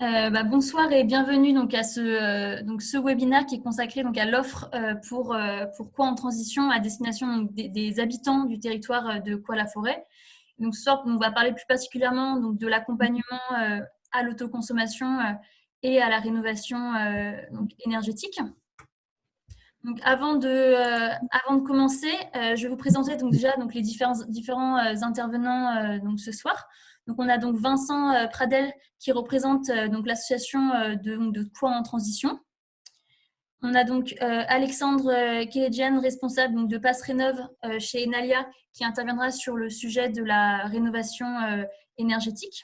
Bonsoir et bienvenue donc à ce webinaire qui est consacré donc à l'offre pour Coin en transition à destination donc, des habitants du territoire de Coin-la-Forêt. Donc ce soir, on va parler plus particulièrement donc, de l'accompagnement à l'autoconsommation et à la rénovation donc, énergétique. Donc avant de commencer, je vais vous présenter donc déjà donc les différents intervenants donc ce soir. Donc on a donc Vincent Pradel qui représente donc l'association de Coin en transition. On a donc Alexandre Kéledjian, responsable donc, de Pass Rénov chez Enalia, qui interviendra sur le sujet de la rénovation énergétique.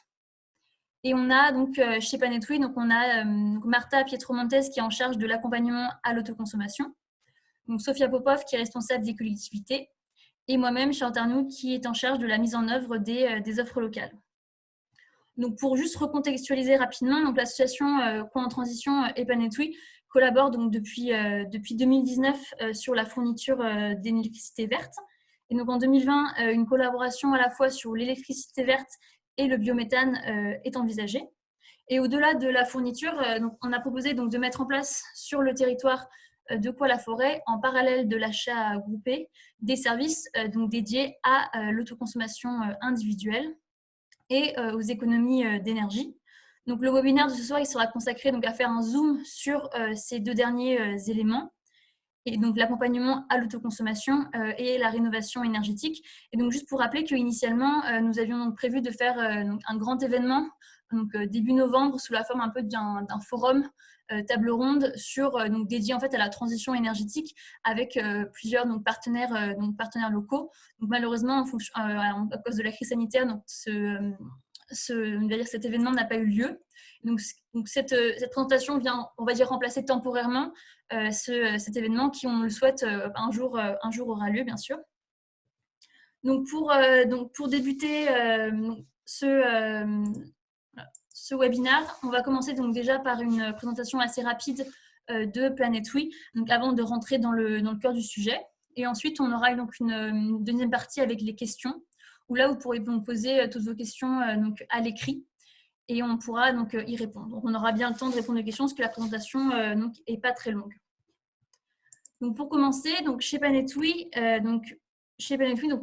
Et on a donc chez Planetoui, donc on a Martha Pietromontes qui est en charge de l'accompagnement à l'autoconsommation. Donc Sofia Popov qui est responsable des collectivités et moi-même, Charlotte Arnoux, qui est en charge de la mise en œuvre des offres locales. Donc pour juste recontextualiser rapidement, donc l'association Coin en transition et Planetoui collabore donc depuis 2019 sur la fourniture d'électricité verte. Et donc en 2020, une collaboration à la fois sur l'électricité verte et le biométhane est envisagée. Et au-delà de la fourniture, donc on a proposé donc de mettre en place sur le territoire de Coin-la-Forêt, en parallèle de l'achat groupé, des services donc dédiés à l'autoconsommation individuelle et aux économies d'énergie. Donc le webinaire de ce soir, il sera consacré donc à faire un zoom sur ces deux derniers éléments, et donc l'accompagnement à l'autoconsommation et la rénovation énergétique. Et donc juste pour rappeler qu'initialement, nous avions donc prévu de faire un grand événement donc début novembre sous la forme un peu d'un forum table ronde donc dédié en fait à la transition énergétique avec plusieurs donc partenaires locaux. Donc malheureusement à cause de la crise sanitaire, donc cet événement n'a pas eu lieu. Donc cette présentation vient, on va dire, remplacer temporairement cet événement qui, on le souhaite, un jour aura lieu, bien sûr. Donc pour débuter ce webinaire, on va commencer donc déjà par une présentation assez rapide de Planetoui, donc avant de rentrer dans le cœur du sujet. Et ensuite, on aura donc une deuxième partie avec les questions, où là, vous pourrez donc poser toutes vos questions donc à l'écrit et on pourra donc y répondre. Donc, on aura bien le temps de répondre aux questions parce que la présentation n'est pas très longue. Donc, pour commencer, donc, chez Planetoui, donc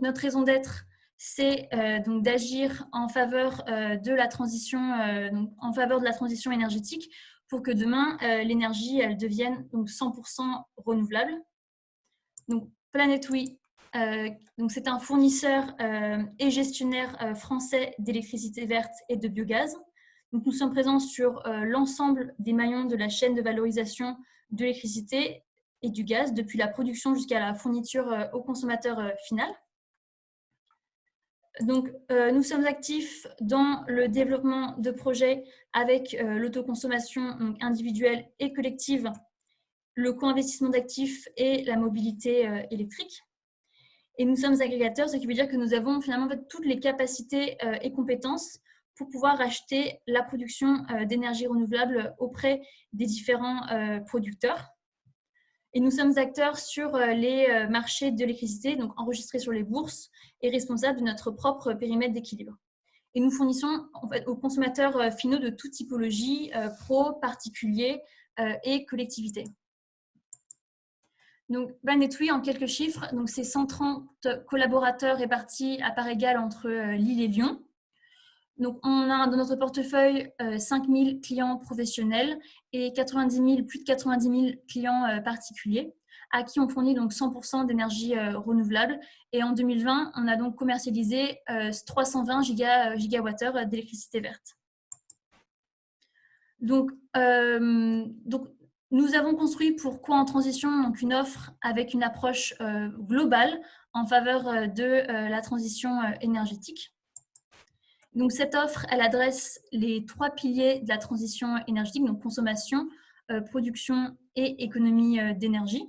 notre raison d'être, c'est donc d'agir en faveur de la transition, en faveur de la transition énergétique pour que demain l'énergie elle devienne donc 100% renouvelable. Donc Planetoui, donc c'est un fournisseur et gestionnaire français d'électricité verte et de biogaz. Donc nous sommes présents sur l'ensemble des maillons de la chaîne de valorisation de l'électricité et du gaz, depuis la production jusqu'à la fourniture au consommateur final. Donc, nous sommes actifs dans le développement de projets avec l'autoconsommation individuelle et collective, le co-investissement d'actifs et la mobilité électrique. Et nous sommes agrégateurs, ce qui veut dire que nous avons finalement toutes les capacités et compétences pour pouvoir acheter la production d'énergie renouvelable auprès des différents producteurs. Et nous sommes acteurs sur les marchés de l'électricité, donc enregistrés sur les bourses et responsables de notre propre périmètre d'équilibre. Et nous fournissons en fait, aux consommateurs finaux de toute typologie, pro, particuliers et collectivités. Donc, Planetoui, en quelques chiffres, donc c'est 130 collaborateurs répartis à part égale entre Lille et Lyon. Donc, on a dans notre portefeuille 5 000 clients professionnels et plus de 90 000 clients particuliers à qui on fournit donc 100% d'énergie renouvelable. Et en 2020, on a donc commercialisé 320 gigawattheures d'électricité verte. Donc, nous avons construit pour Coin en transition donc une offre avec une approche globale en faveur de la transition énergétique. Donc, cette offre, elle adresse les 3 piliers de la transition énergétique, donc consommation, production et économie d'énergie.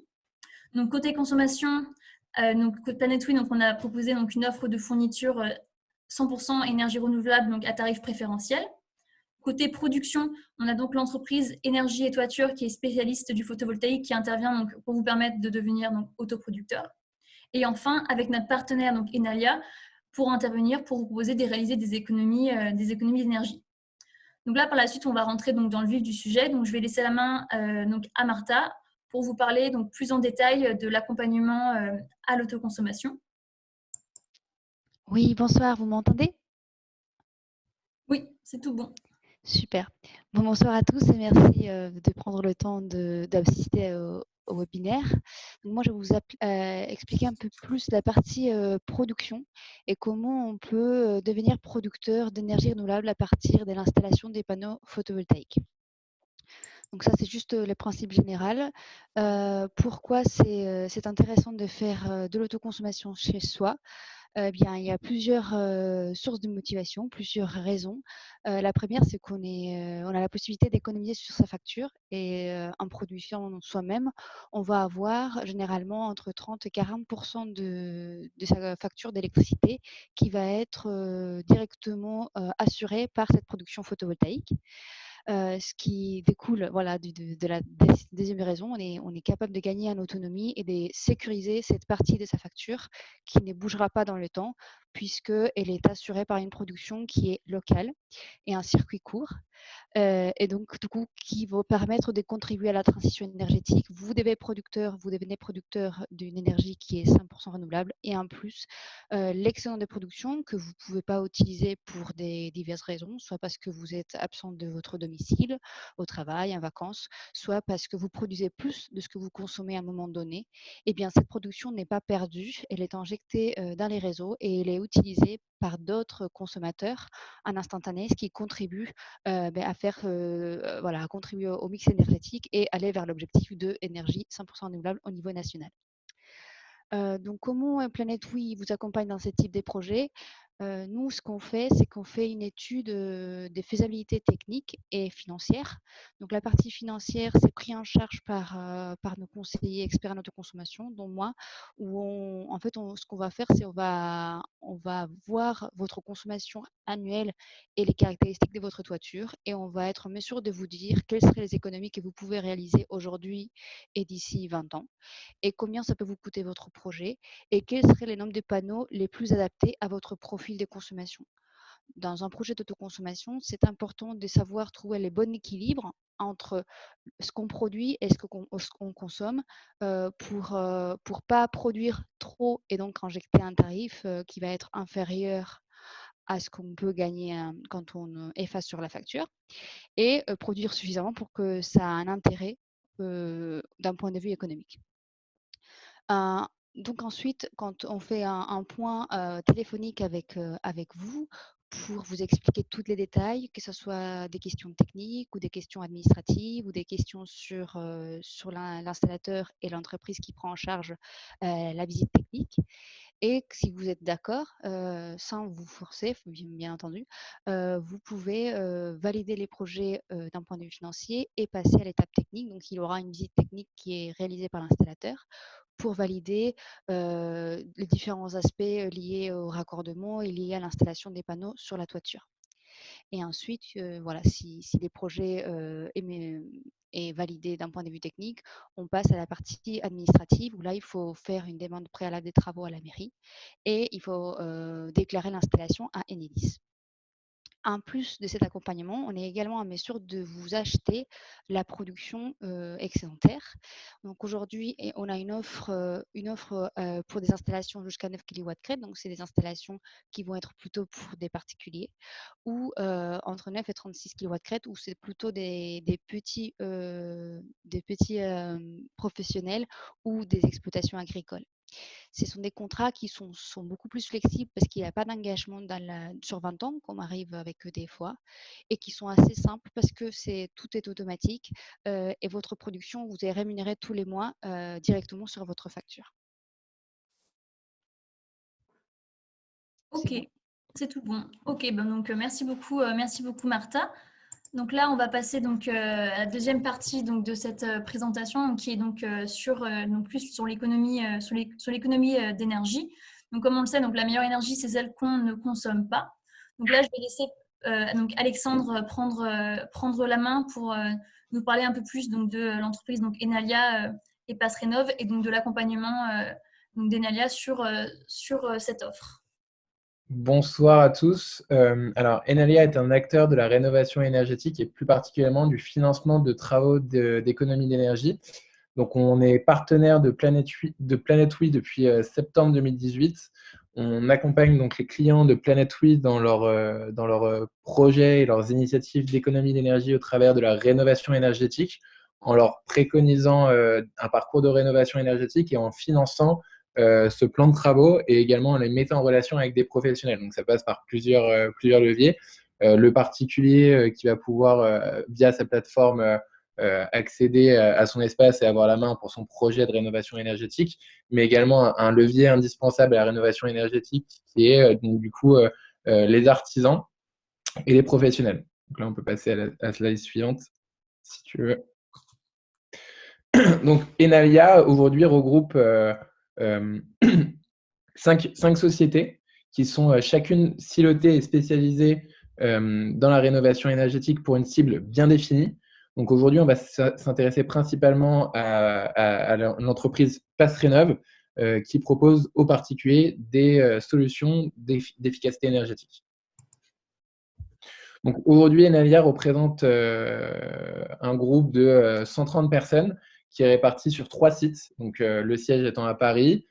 Donc, côté consommation, côté Planetoui, donc on a proposé donc une offre de fourniture 100% énergie renouvelable donc à tarif préférentiel. Côté production, on a donc l'entreprise Énergie et Toiture qui est spécialiste du photovoltaïque qui intervient donc pour vous permettre de devenir donc autoproducteur. Et enfin, avec notre partenaire donc Enalia, pour intervenir, pour vous proposer de réaliser des économies d'énergie. Donc là, par la suite, on va rentrer donc dans le vif du sujet. Donc, je vais laisser la main donc à Martha pour vous parler donc plus en détail de l'accompagnement à l'autoconsommation. Oui, bonsoir, vous m'entendez? Oui, c'est tout bon. Super. Bon, bonsoir à tous et merci de prendre le temps d'assister au webinaire. Donc, moi, je vais vous expliquer un peu plus la partie production et comment on peut devenir producteur d'énergie renouvelable à partir de l'installation des panneaux photovoltaïques. Donc ça, c'est juste le principe général. Pourquoi c'est intéressant de faire de l'autoconsommation chez soi? Eh bien, il y a plusieurs sources de motivation, plusieurs raisons. La première, c'est on a la possibilité d'économiser sur sa facture et en produisant soi-même, on va avoir généralement entre 30 et 40% de sa facture d'électricité qui va être directement assurée par cette production photovoltaïque. Ce qui découle voilà, de la deuxième raison, on est capable de gagner en autonomie et de sécuriser cette partie de sa facture qui ne bougera pas dans le temps puisqu'elle est assurée par une production qui est locale et un circuit court. Et donc, du coup, qui va permettre de contribuer à la transition énergétique. Vous devenez producteur d'une énergie qui est 100% renouvelable et en plus, l'excédent de production que vous ne pouvez pas utiliser pour des diverses raisons, soit parce que vous êtes absent de votre domicile, au travail, en vacances, soit parce que vous produisez plus de ce que vous consommez à un moment donné, eh bien, cette production n'est pas perdue, elle est injectée dans les réseaux et elle est utilisée par d'autres consommateurs en instantané, ce qui contribue à faire, voilà, à contribuer au mix énergétique et aller vers l'objectif de énergie 100% renouvelable au niveau national. Donc, comment Planète Oui vous accompagne dans ce type de projet? Nous, ce qu'on fait, c'est qu'on fait une étude des faisabilités techniques et financières. Donc, la partie financière, c'est pris en charge par nos conseillers experts en autoconsommation, dont moi, où en fait, ce qu'on va faire, c'est on va voir votre consommation annuelle et les caractéristiques de votre toiture, et on va être en mesure de vous dire quelles seraient les économies que vous pouvez réaliser aujourd'hui et d'ici 20 ans et combien ça peut vous coûter votre projet et quels seraient les nombres de panneaux les plus adaptés à votre profil de consommation. Dans un projet d'autoconsommation, c'est important de savoir trouver le bon équilibre entre ce qu'on produit et ce qu'on consomme pour pas produire trop et donc injecter un tarif qui va être inférieur à ce qu'on peut gagner quand on efface sur la facture et produire suffisamment pour que ça a un intérêt d'un point de vue économique. Euh, donc ensuite, quand on fait un point téléphonique avec vous pour vous expliquer tous les détails, que ce soit des questions techniques ou des questions administratives ou des questions sur l'installateur et l'entreprise qui prend en charge la visite technique. Et si vous êtes d'accord, sans vous forcer, bien entendu, vous pouvez valider les projets d'un point de vue financier et passer à l'étape technique. Donc, il y aura une visite technique qui est réalisée par l'installateur pour valider les différents aspects liés au raccordement et liés à l'installation des panneaux sur la toiture. Et ensuite, voilà, si les projets est validé d'un point de vue technique, on passe à la partie administrative où là, il faut faire une demande préalable des travaux à la mairie et il faut déclarer l'installation à Enedis. En plus de cet accompagnement, on est également en mesure de vous acheter la production excédentaire. Donc aujourd'hui, on a une offre pour des installations jusqu'à 9 kW. Donc c'est des installations qui vont être plutôt pour des particuliers ou entre 9 et 36 kW où c'est plutôt des petits professionnels ou des exploitations agricoles. Ce sont des contrats qui sont beaucoup plus flexibles parce qu'il n'y a pas d'engagement sur 20 ans, comme arrive avec eux des fois, et qui sont assez simples parce que tout est automatique et votre production, vous est rémunérée tous les mois directement sur votre facture. C'est Ok, bon. c'est tout bon. Ok, ben donc merci beaucoup Martha. Donc là, on va passer donc à la deuxième partie donc de cette présentation, donc, qui est donc donc plus sur l'économie sur l'économie d'énergie. Donc comme on le sait, donc la meilleure énergie, c'est celle qu'on ne consomme pas. Donc là, je vais laisser donc Alexandre prendre la main pour nous parler un peu plus donc de l'entreprise donc Enalia et Passrénov et donc de l'accompagnement donc d'Enalia sur cette offre. Bonsoir à tous. Alors, Enalia est un acteur de la rénovation énergétique et plus particulièrement du financement de travaux d'économie d'énergie. Donc, on est partenaire de Planet Oui depuis septembre 2018. On accompagne donc les clients de Planet Oui dans leurs projets et leurs initiatives d'économie d'énergie au travers de la rénovation énergétique, en leur préconisant un parcours de rénovation énergétique et en finançant ce plan de travaux et également en les mettant en relation avec des professionnels. Donc, ça passe par plusieurs leviers. Le particulier qui va pouvoir, via sa plateforme, accéder à son espace et avoir la main pour son projet de rénovation énergétique, mais également un levier indispensable à la rénovation énergétique qui est donc, du coup les artisans et les professionnels. Donc là, on peut passer à la slide suivante, si tu veux. Donc, Enalia, aujourd'hui, regroupe 5 sociétés qui sont chacune silotées et spécialisées dans la rénovation énergétique pour une cible bien définie. Donc aujourd'hui, on va s'intéresser principalement à l'entreprise PassRénov qui propose aux particuliers des solutions d'efficacité énergétique. Donc aujourd'hui, Enalia représente un groupe de 130 personnes qui est réparti sur 3 sites. Donc le siège étant à Paris,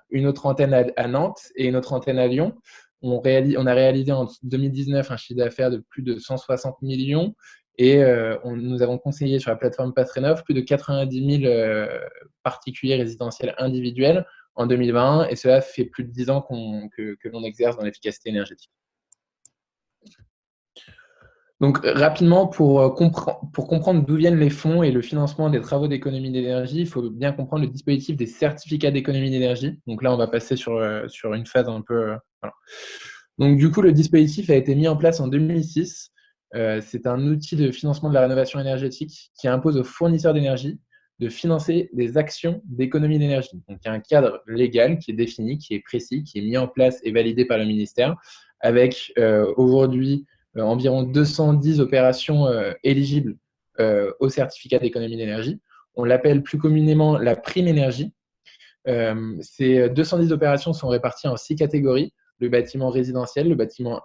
une autre antenne à Nantes et une autre antenne à Lyon. On a réalisé en 2019 un chiffre d'affaires de plus de 160 millions et nous avons conseillé sur la plateforme PassRénov plus de 90 000 particuliers résidentiels individuels en 2020 et cela fait plus de 10 ans que l'on exerce dans l'efficacité énergétique. Donc, rapidement, pour comprendre d'où viennent les fonds et le financement des travaux d'économie d'énergie, il faut bien comprendre le dispositif des certificats d'économie d'énergie. Donc là, on va passer sur une phase un peu… voilà. Donc, du coup, le dispositif a été mis en place en 2006. C'est un outil de financement de la rénovation énergétique qui impose aux fournisseurs d'énergie de financer des actions d'économie d'énergie. Donc, il y a un cadre légal qui est défini, qui est précis, qui est mis en place et validé par le ministère, avec aujourd'hui environ 210 opérations éligibles au certificat d'économie d'énergie. On l'appelle plus communément la prime énergie. Ces 210 opérations sont réparties en 6 catégories: le bâtiment résidentiel, le bâtiment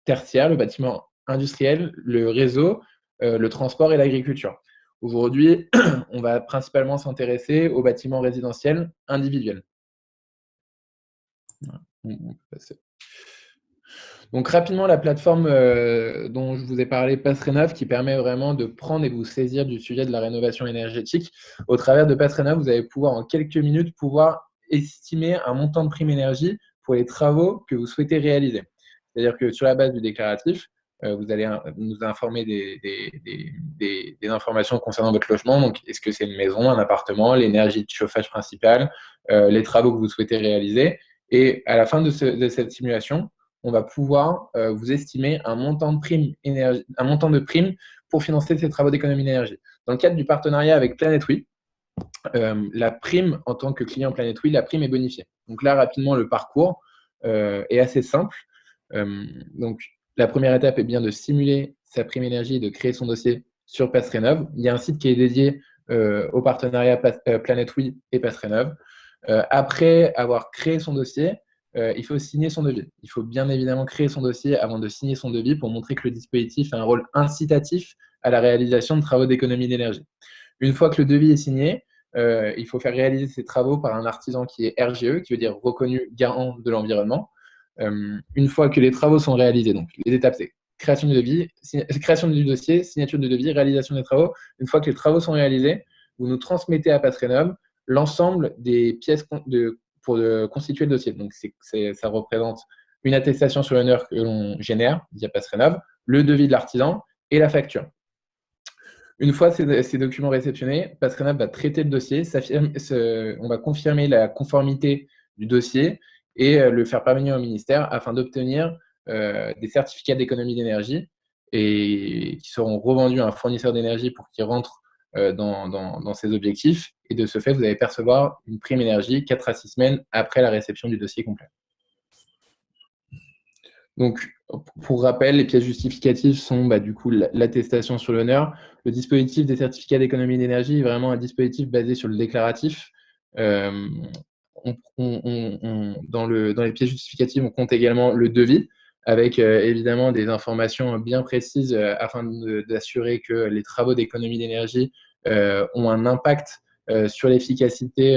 tertiaire, le bâtiment industriel, le réseau, le transport et l'agriculture. Aujourd'hui, on va principalement s'intéresser aux bâtiments résidentiels individuels. On peut passer. Donc rapidement, la plateforme dont je vous ai parlé, PassRénov, qui permet vraiment de prendre et vous saisir du sujet de la rénovation énergétique. Au travers de PassRénov, vous allez pouvoir en quelques minutes estimer un montant de prime énergie pour les travaux que vous souhaitez réaliser. C'est-à-dire que sur la base du déclaratif, vous allez nous informer des informations concernant votre logement. Donc, est-ce que c'est une maison, un appartement, l'énergie de chauffage principale, les travaux que vous souhaitez réaliser. Et à la fin de cette simulation, on va pouvoir vous estimer un montant de prime pour financer ces travaux d'économie d'énergie. Dans le cadre du partenariat avec Planet Oui, la prime, en tant que client Planet Oui, la prime est bonifiée. Donc là, rapidement, le parcours est assez simple. Donc, la première étape est bien de simuler sa prime énergie et de créer son dossier sur PassRénov. Il y a un site qui est dédié au partenariat Planet Oui et PassRénov. Après avoir créé son dossier, il faut signer son devis. Il faut bien évidemment créer son dossier avant de signer son devis pour montrer que le dispositif a un rôle incitatif à la réalisation de travaux d'économie d'énergie. Une fois que le devis est signé, il faut faire réaliser ces travaux par un artisan qui est RGE, qui veut dire reconnu garant de l'environnement. Une fois que les travaux sont réalisés, donc les étapes, c'est création du devis, création du dossier, signature du devis, réalisation des travaux. Une fois que les travaux sont réalisés, vous nous transmettez à PassRénov l'ensemble des pièces pour constituer le dossier. Donc, ça représente une attestation sur l'honneur que l'on génère via PassRénov, le devis de l'artisan et la facture. Une fois ces documents réceptionnés, PassRénov va traiter le dossier, on va confirmer la conformité du dossier et le faire parvenir au ministère afin d'obtenir des certificats d'économie d'énergie et qui seront revendus à un fournisseur d'énergie pour qu'il rentre dans ses objectifs. Et de ce fait, vous allez percevoir une prime énergie 4 à 6 semaines après la réception du dossier complet. Donc, pour rappel, les pièces justificatives sont du coup l'attestation sur l'honneur. Le dispositif des certificats d'économie d'énergie est vraiment un dispositif basé sur le déclaratif. On dans les pièces justificatives, on compte également le devis, avec évidemment des informations bien précises afin d'assurer que les travaux d'économie d'énergie ont un impact sur l'efficacité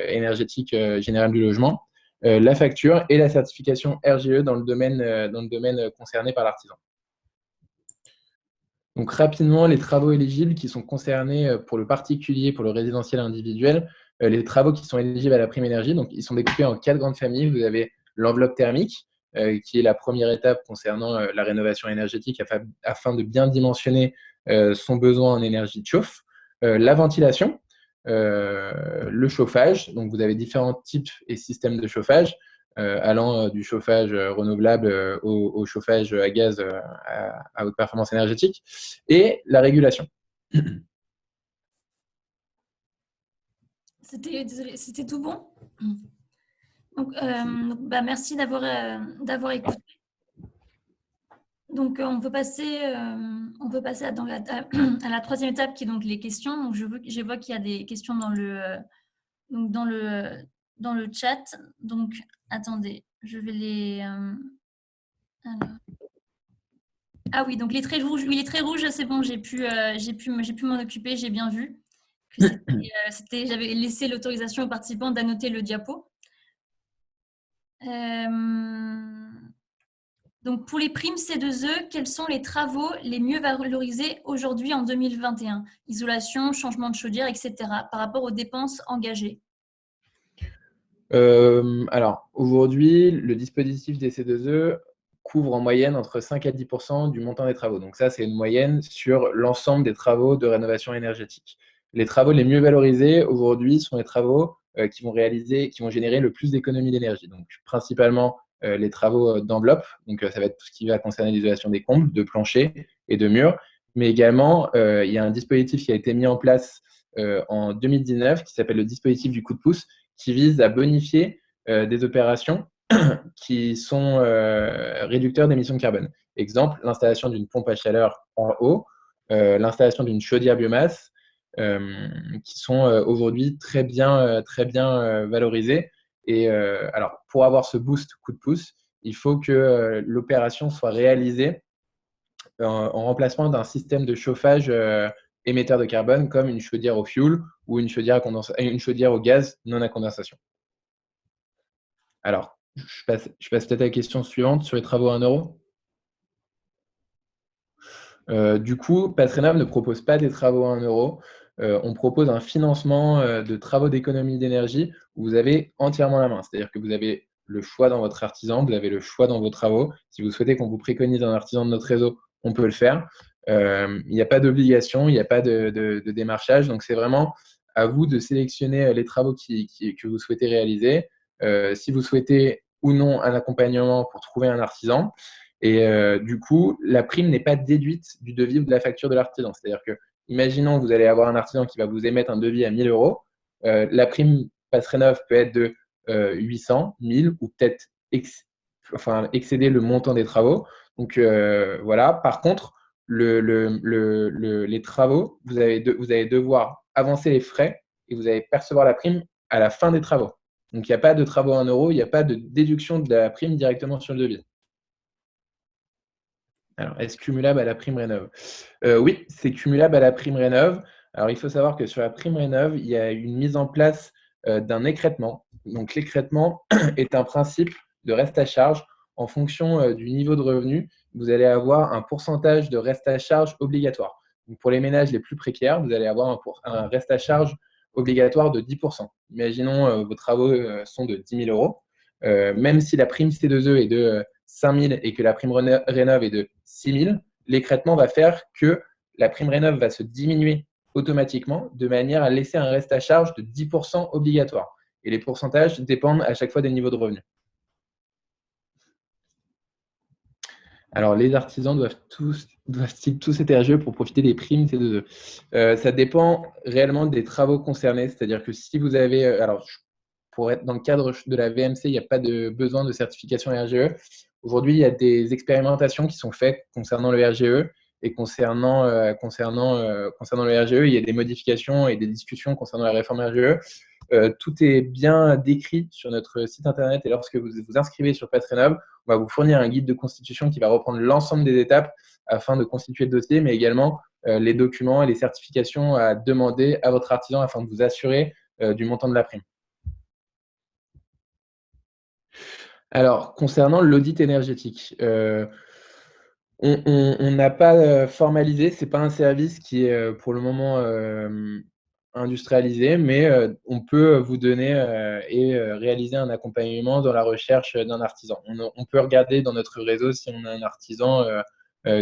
énergétique générale du logement, la facture et la certification RGE dans le domaine concerné par l'artisan. Donc rapidement, les travaux éligibles qui sont concernés pour le particulier, pour le résidentiel individuel, les travaux qui sont éligibles à la prime énergie, donc ils sont découpés en 4 grandes familles. Vous avez l'enveloppe thermique, qui est la première étape concernant la rénovation énergétique afin de bien dimensionner son besoin en énergie de chauffe. La ventilation, le chauffage, donc vous avez différents types et systèmes de chauffage, allant du chauffage renouvelable au chauffage à gaz à haute performance énergétique, et la régulation. C'était tout bon. Donc, merci d'avoir écouté. Donc, on peut passer à la troisième étape qui est donc les questions. Donc, je vois qu'il y a des questions dans le chat. Donc, attendez, je vais les… alors. Ah oui, donc les traits rouges. Oui, les traits rouges, c'est bon, j'ai pu m'en occuper, j'ai bien vu que j'avais laissé l'autorisation aux participants d'annoter le diapo. Donc, pour les primes C2E, quels sont les travaux les mieux valorisés aujourd'hui en 2021? Isolation, changement de chaudière, etc. par rapport aux dépenses engagées. Alors, aujourd'hui, le dispositif des C2E couvre en moyenne entre 5 à 10% du montant des travaux. Donc ça, c'est une moyenne sur l'ensemble des travaux de rénovation énergétique. Les travaux les mieux valorisés aujourd'hui sont les travaux qui vont générer le plus d'économies d'énergie. Donc principalement les travaux d'enveloppe. Donc ça va être tout ce qui va concerner l'isolation des combles, de planchers et de murs. Mais également, il y a un dispositif qui a été mis en place en 2019 qui s'appelle le dispositif du coup de pouce, qui vise à bonifier des opérations qui sont réducteurs d'émissions de carbone. Exemple, l'installation d'une pompe à chaleur en haut, l'installation d'une chaudière biomasse, qui sont aujourd'hui très bien valorisées. Et alors, pour avoir ce boost coup de pouce, il faut que l'opération soit réalisée en remplacement d'un système de chauffage émetteur de carbone comme une chaudière au fioul ou une chaudière au gaz non à condensation. Alors, je passe peut-être à la question suivante sur les travaux à 1 euro. Du coup, Patrénov ne propose pas des travaux à 1 euro. On propose un financement de travaux d'économie d'énergie où vous avez entièrement la main. C'est-à-dire que vous avez le choix dans votre artisan, vous avez le choix dans vos travaux. Si vous souhaitez qu'on vous préconise un artisan de notre réseau, on peut le faire. Il n'y a pas d'obligation, il n'y a pas de démarchage. Donc, c'est vraiment à vous de sélectionner les travaux que vous souhaitez réaliser. Si vous souhaitez ou non un accompagnement pour trouver un artisan. Et du coup, la prime n'est pas déduite du devis ou de la facture de l'artisan. C'est-à-dire que, imaginons que vous allez avoir un artisan qui va vous émettre un devis à 1 000 euros. La prime Patrénov peut être de 800, 1000 ou peut-être excéder le montant des travaux. Donc voilà. Par contre, les travaux, vous allez devoir avancer les frais et vous allez percevoir la prime à la fin des travaux. Donc il n'y a pas de travaux à 1 euro, il n'y a pas de déduction de la prime directement sur le devis. Alors, est-ce cumulable à la prime rénov? Oui, c'est cumulable à la prime rénov. Alors, il faut savoir que sur la prime rénov, il y a une mise en place d'un écrêtement. Donc, l'écrêtement est un principe de reste à charge en fonction du niveau de revenu. Vous allez avoir un pourcentage de reste à charge obligatoire. Donc, pour les ménages les plus précaires, vous allez avoir un reste à charge obligatoire de 10%. Imaginons vos travaux sont de 10 000 euros. Même si la prime C2E est de 5 000 et que la prime rénov est de 6 000, l'écrêtement va faire que la prime rénov va se diminuer automatiquement de manière à laisser un reste à charge de 10% obligatoire. Et les pourcentages dépendent à chaque fois des niveaux de revenus. Alors, les artisans doivent-ils tous être RGE pour profiter des primes C2E? Ça dépend réellement des travaux concernés. C'est-à-dire que si vous avez… alors, pour être dans le cadre de la VMC, il n'y a pas de besoin de certification RGE. Aujourd'hui, il y a des expérimentations qui sont faites concernant le RGE et concernant le RGE, il y a des modifications et des discussions concernant la réforme RGE. tout est bien décrit sur notre site internet et lorsque vous vous inscrivez sur PassRénov', on va vous fournir un guide de constitution qui va reprendre l'ensemble des étapes afin de constituer le dossier, mais également les documents et les certifications à demander à votre artisan afin de vous assurer du montant de la prime. Alors, concernant l'audit énergétique, on n'a pas formalisé, ce n'est pas un service qui est pour le moment industrialisé, mais on peut vous donner et réaliser un accompagnement dans la recherche d'un artisan. On peut regarder dans notre réseau si on a un artisan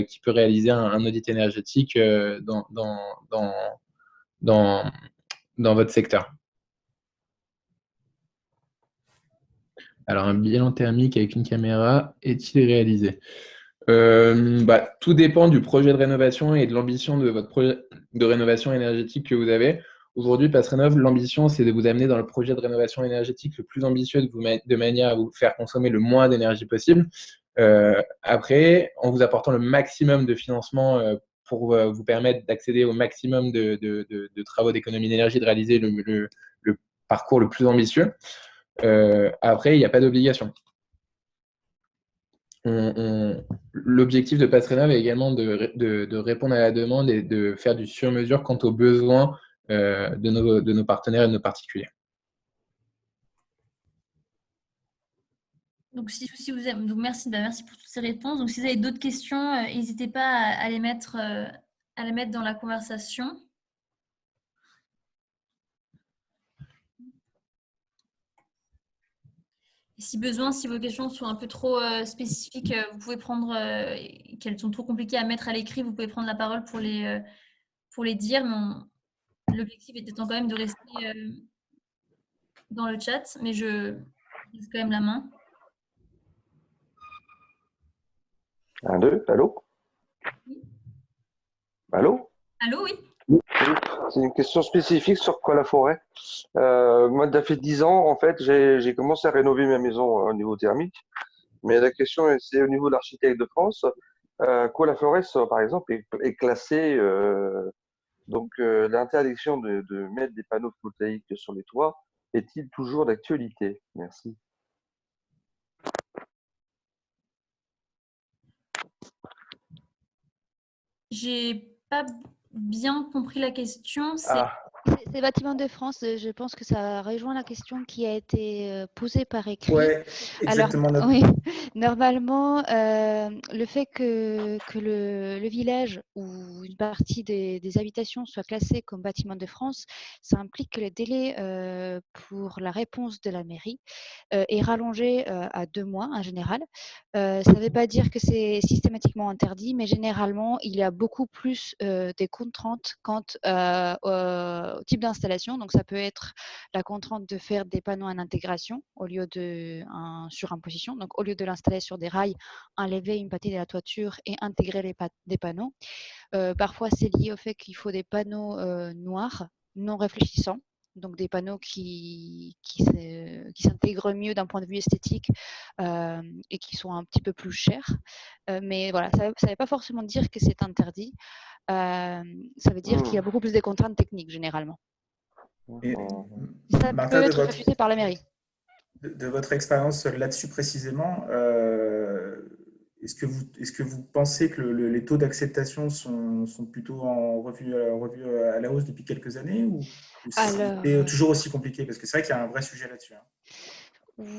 qui peut réaliser un audit énergétique dans votre secteur. Alors, un bilan thermique avec une caméra est-il réalisé? Tout dépend du projet de rénovation et de l'ambition de votre projet de rénovation énergétique que vous avez. Aujourd'hui, PassRénov', l'ambition, c'est de vous amener dans le projet de rénovation énergétique le plus ambitieux de manière à vous faire consommer le moins d'énergie possible. Après, en vous apportant le maximum de financement pour vous permettre d'accéder au maximum de travaux d'économie d'énergie, de réaliser le parcours le plus ambitieux. Après, il n'y a pas d'obligation. L'objectif de PassRénov' est également de répondre à la demande et de faire du sur-mesure quant aux besoins de nos partenaires et de nos particuliers. Donc, merci pour toutes ces réponses. Donc, si vous avez d'autres questions, n'hésitez pas à les mettre dans la conversation. Et si besoin, si vos questions sont un peu trop spécifiques, vous pouvez prendre, qu'elles sont trop compliquées à mettre à l'écrit, vous pouvez prendre la parole pour les dire. Mais l'objectif était quand même de rester dans le chat, mais je laisse quand même la main. 1, 2, allô? Allô? Allô, oui. C'est une question spécifique sur quoi la forêt. Moi, ça fait 10 ans, en fait, j'ai commencé à rénover ma maison au niveau thermique. Mais la question, c'est au niveau de l'architecte de France. Quoi la forêt, par exemple, est classée. Donc, l'interdiction de mettre des panneaux photovoltaïques sur les toits est-il toujours d'actualité? Merci. J'ai pas bien compris la question. C'est Bâtiments de France. Je pense que ça rejoint la question qui a été posée par écrit. Oui, Alors, exactement. oui, normalement, le fait que le village ou une partie des habitations soit classée comme Bâtiments de France, ça implique que le délai pour la réponse de la mairie est rallongé à 2 mois en général. Ça ne veut pas dire que c'est systématiquement interdit, mais généralement, il y a beaucoup plus des contraintes quant au type d'installation. Donc, ça peut être la contrainte de faire des panneaux en intégration au lieu de surimposition. Donc, au lieu de l'installer sur des rails, enlever une partie de la toiture et intégrer des panneaux. Parfois, c'est lié au fait qu'il faut des panneaux noirs, non réfléchissants. Donc des panneaux qui s'intègrent mieux d'un point de vue esthétique et qui sont un petit peu plus chers. Mais voilà, ça ne veut pas forcément dire que c'est interdit. Ça veut dire qu'il y a beaucoup plus de contraintes techniques généralement. Et, Ça Martha, peut être refusé par la mairie. De votre expérience là-dessus précisément, est-ce que vous pensez que les taux d'acceptation sont plutôt en revue à la hausse depuis quelques années ou c'est toujours aussi compliqué? Parce que c'est vrai qu'il y a un vrai sujet là-dessus.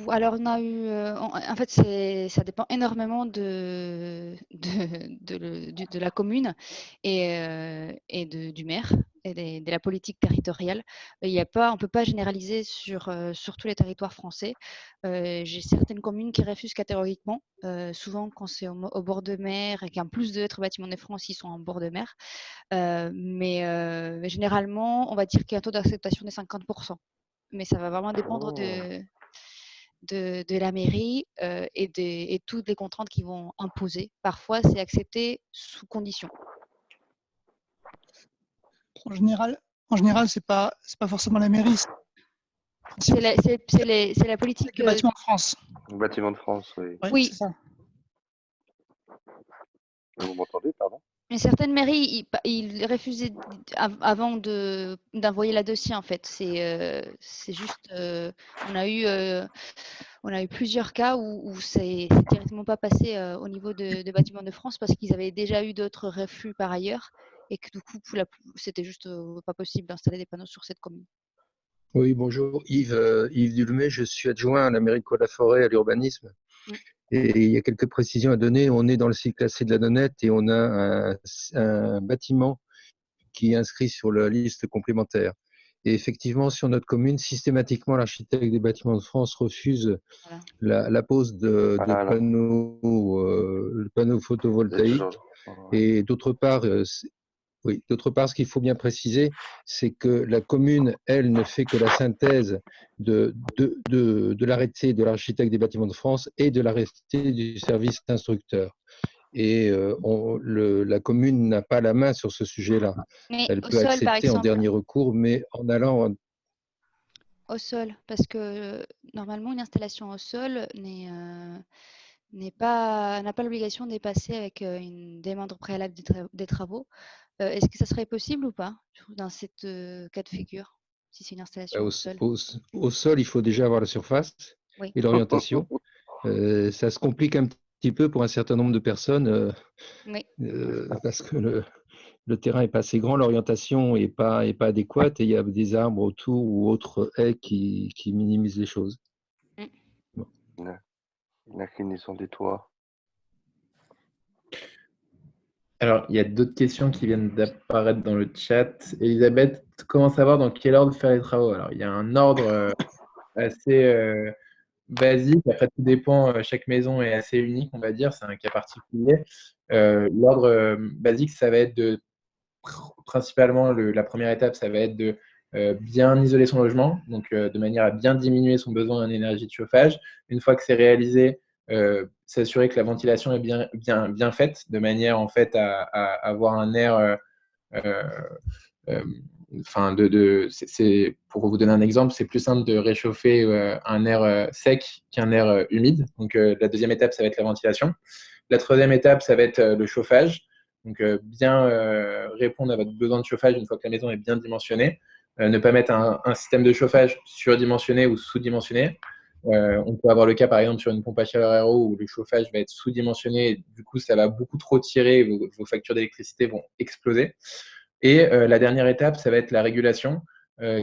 Alors, on a eu, en fait, ça dépend énormément de la commune et du maire et de la politique territoriale. On ne peut pas généraliser sur tous les territoires français. J'ai certaines communes qui refusent catégoriquement, souvent quand c'est au bord de mer et qu'en plus d'être Bâtiments de France, ils sont en bord de mer. Mais généralement, on va dire qu'il y a un taux d'acceptation de 50%. Mais ça va vraiment dépendre de la mairie et toutes les contraintes qu'ils vont imposer. Parfois, c'est accepté sous condition. En général, c'est pas forcément la mairie. C'est la politique. Le Bâtiment de France. Le Bâtiment de France, oui. Oui. C'est ça. Vous m'entendez, pardon? Mais certaines mairies, ils refusaient avant d'envoyer la dossier, en fait. C'est juste, on a eu plusieurs cas où c'est directement pas passé au niveau de Bâtiments de France parce qu'ils avaient déjà eu d'autres refus par ailleurs et que du coup, c'était juste pas possible d'installer des panneaux sur cette commune. Oui, bonjour, Yves Dulmé, je suis adjoint à la mairie de Coix-la-Forêt à l'urbanisme. Mm. Et il y a quelques précisions à donner. On est dans le site classé de la Nonette et on a un bâtiment qui est inscrit sur la liste complémentaire. Et effectivement, sur notre commune, systématiquement, l'architecte des Bâtiments de France refuse la pose de panneaux photovoltaïques. Et d'autre part, oui, d'autre part, ce qu'il faut bien préciser, c'est que la commune, elle, ne fait que la synthèse de l'arrêté de l'architecte des Bâtiments de France et de l'arrêté du service instructeur. Et la commune n'a pas la main sur ce sujet-là. Elle peut accepter en dernier recours, mais en allant au sol, parce que normalement, une installation au sol n'a pas l'obligation de passer avec une demande préalable des travaux. Est-ce que ça serait possible ou pas dans cette cas de figure, si c'est une installation au sol? Au sol, il faut déjà avoir la surface et l'orientation. Ça se complique un petit peu pour un certain nombre de personnes parce que le terrain n'est pas assez grand, l'orientation n'est pas adéquate et il y a des arbres autour ou autres haies qui minimisent les choses. Bon. L'inclinaison des toits. Alors, il y a d'autres questions qui viennent d'apparaître dans le chat. Elisabeth, comment savoir dans quel ordre faire les travaux? Alors, il y a un ordre assez basique. Après, tout dépend. Chaque maison est assez unique, on va dire. C'est un cas particulier. L'ordre basique, ça va être principalement, la première étape, ça va être de bien isoler son logement, donc de manière à bien diminuer son besoin en énergie de chauffage. Une fois que c'est réalisé, s'assurer que la ventilation est bien faite, de manière en fait à avoir un air. Pour vous donner un exemple, c'est plus simple de réchauffer un air sec qu'un air humide. Donc la deuxième étape, ça va être la ventilation. La troisième étape, ça va être le chauffage. Donc bien répondre à votre besoin de chauffage une fois que la maison est bien dimensionnée. Ne pas mettre un système de chauffage surdimensionné ou sous-dimensionné. On peut avoir le cas, par exemple, sur une pompe à chaleur RO où le chauffage va être sous-dimensionné et du coup, ça va beaucoup trop tirer, vos factures d'électricité vont exploser. Et la dernière étape, ça va être la régulation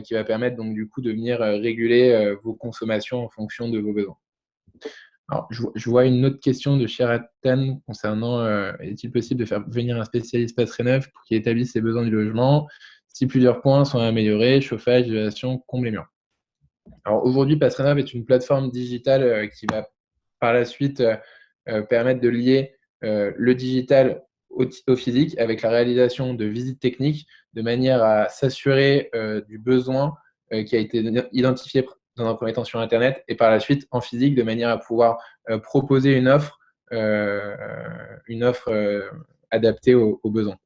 qui va permettre donc du coup de venir réguler vos consommations en fonction de vos besoins. Alors, je vois une autre question de Sheraton concernant est-il possible de faire venir un spécialiste Patreneuf pour qu'il établisse les besoins du logement si plusieurs points sont améliorés, chauffage, isolation, comble et murs. Alors aujourd'hui, Patreneuf est une plateforme digitale qui va par la suite permettre de lier le digital au physique avec la réalisation de visites techniques de manière à s'assurer du besoin qui a été identifié dans un premier temps sur Internet et par la suite en physique de manière à pouvoir proposer une offre adaptée aux besoins.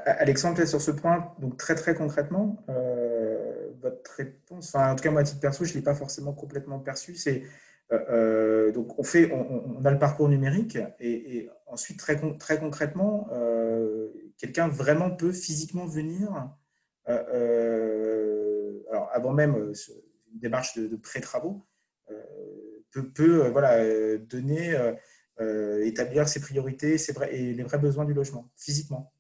Alexandre, sur ce point, donc très concrètement, votre réponse, en tout cas moi à titre perso, je ne l'ai pas forcément complètement perçu. C'est donc on a le parcours numérique et ensuite très concrètement, quelqu'un vraiment peut physiquement venir, alors avant même une démarche de pré-travaux, peut donner, établir ses priorités et les vrais besoins du logement physiquement.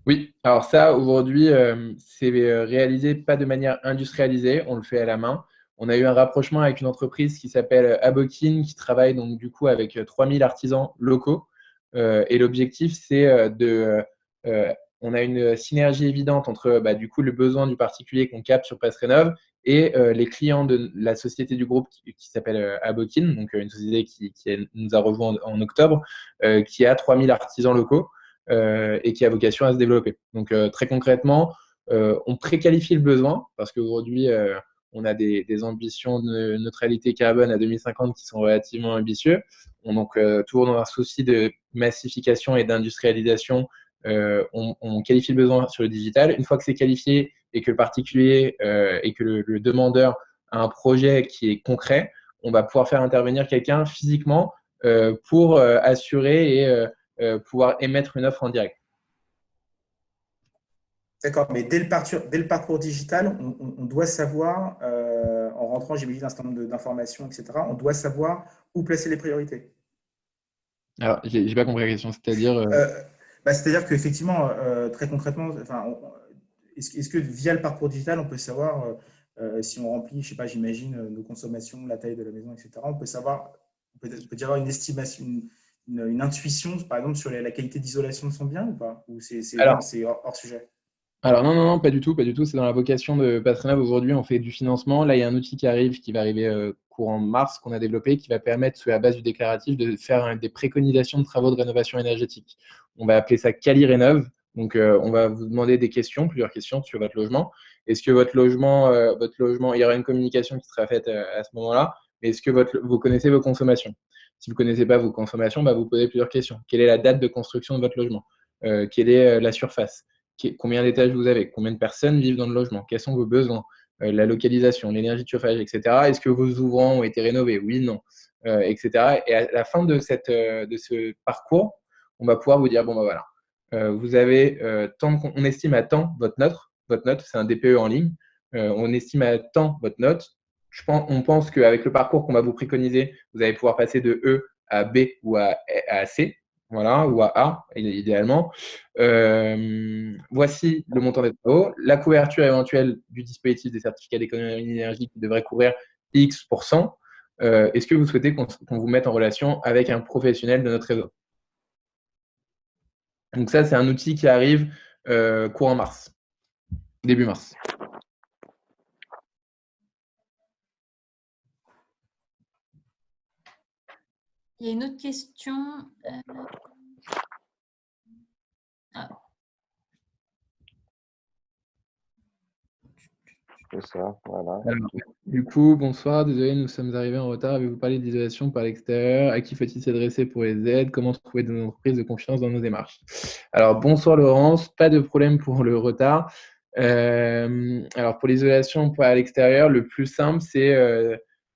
Oui, alors ça, aujourd'hui, c'est réalisé pas de manière industrialisée, on le fait à la main. On a eu un rapprochement avec une entreprise qui s'appelle Abokin, qui travaille donc du coup avec 3000 artisans locaux. Et l'objectif, c'est on a une synergie évidente entre du coup le besoin du particulier qu'on capte sur Patreneuf et les clients de la société du groupe qui s'appelle Abokin, donc une société qui nous a rejoint en octobre, qui a 3000 artisans locaux. Et qui a vocation à se développer. Donc très concrètement, on préqualifie le besoin parce qu'aujourd'hui, on a des ambitions de neutralité carbone à 2050 qui sont relativement ambitieux. Donc toujours dans un souci de massification et d'industrialisation, on qualifie le besoin sur le digital. Une fois que c'est qualifié et que le particulier et que le demandeur a un projet qui est concret, on va pouvoir faire intervenir quelqu'un physiquement pour assurer et pouvoir émettre une offre en direct. D'accord, mais dès le parcours digital, on doit savoir, en rentrant, j'imagine, un certain nombre d'informations, etc., on doit savoir où placer les priorités. Alors, j'ai pas compris la question, c'est-à-dire… C'est-à-dire qu'effectivement, très concrètement, est-ce que via le parcours digital, on peut savoir si on remplit, je sais pas, j'imagine, nos consommations, la taille de la maison, etc., on peut savoir, on peut dire une estimation, une intuition, par exemple, sur la qualité d'isolation de son bien ou pas? Ou c'est hors sujet? Alors non, pas du tout, pas du tout. C'est dans la vocation de Patronab. Aujourd'hui, on fait du financement. Là, il y a un outil qui arrive, qui va arriver courant mars, qu'on a développé, qui va permettre, sur la base du déclaratif, de faire des préconisations de travaux de rénovation énergétique. On va appeler ça Quali-Rénov'. Donc, on va vous demander des questions, plusieurs questions sur votre logement. Est-ce que votre logement, il y aura une communication qui sera faite à ce moment-là, mais est-ce que vous connaissez vos consommations? Si vous ne connaissez pas vos consommations, vous posez plusieurs questions. Quelle est la date de construction de votre logement? Quelle est la surface? Combien d'étages vous avez, combien de personnes vivent dans le logement, quels sont vos besoins, la localisation, l'énergie de chauffage, etc. Est-ce que vos ouvrants ont été rénovés? Oui, non, etc. Et à la fin de ce parcours, on va pouvoir vous dire, bon, voilà, vous avez on estime à temps votre note. Votre note, c'est un DPE en ligne. On estime à temps votre note. On pense qu'avec le parcours qu'on va vous préconiser, vous allez pouvoir passer de E à B ou à C. Voilà, ou à A, idéalement. Voici le montant des travaux. La couverture éventuelle du dispositif des certificats d'économie d'énergie qui devrait couvrir X%. Est-ce que vous souhaitez qu'on vous mette en relation avec un professionnel de notre réseau? Donc ça, c'est un outil qui arrive courant mars, début mars. Il y a une autre question. C'est ça, voilà. Alors, du coup, bonsoir, désolé, nous sommes arrivés en retard. Avez-vous parlé d'isolation par l'extérieur? À qui faut-il s'adresser pour les aides? Comment trouver des entreprises de confiance dans nos démarches? Alors, bonsoir Laurence, pas de problème pour le retard. Alors, pour l'isolation à l'extérieur, le plus simple, c'est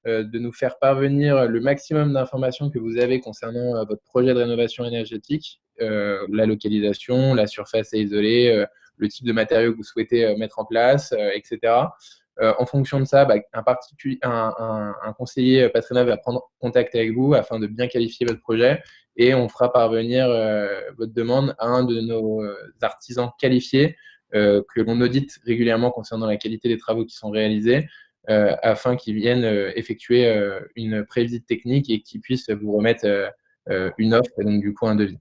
de nous faire parvenir le maximum d'informations que vous avez concernant votre projet de rénovation énergétique, la localisation, la surface à isoler, le type de matériaux que vous souhaitez mettre en place, etc. En fonction de ça, un conseiller Patronab va prendre contact avec vous afin de bien qualifier votre projet et on fera parvenir votre demande à un de nos artisans qualifiés que l'on audite régulièrement concernant la qualité des travaux qui sont réalisés afin qu'ils viennent effectuer une prévisite technique et qu'ils puissent vous remettre une offre et donc du coup un devis.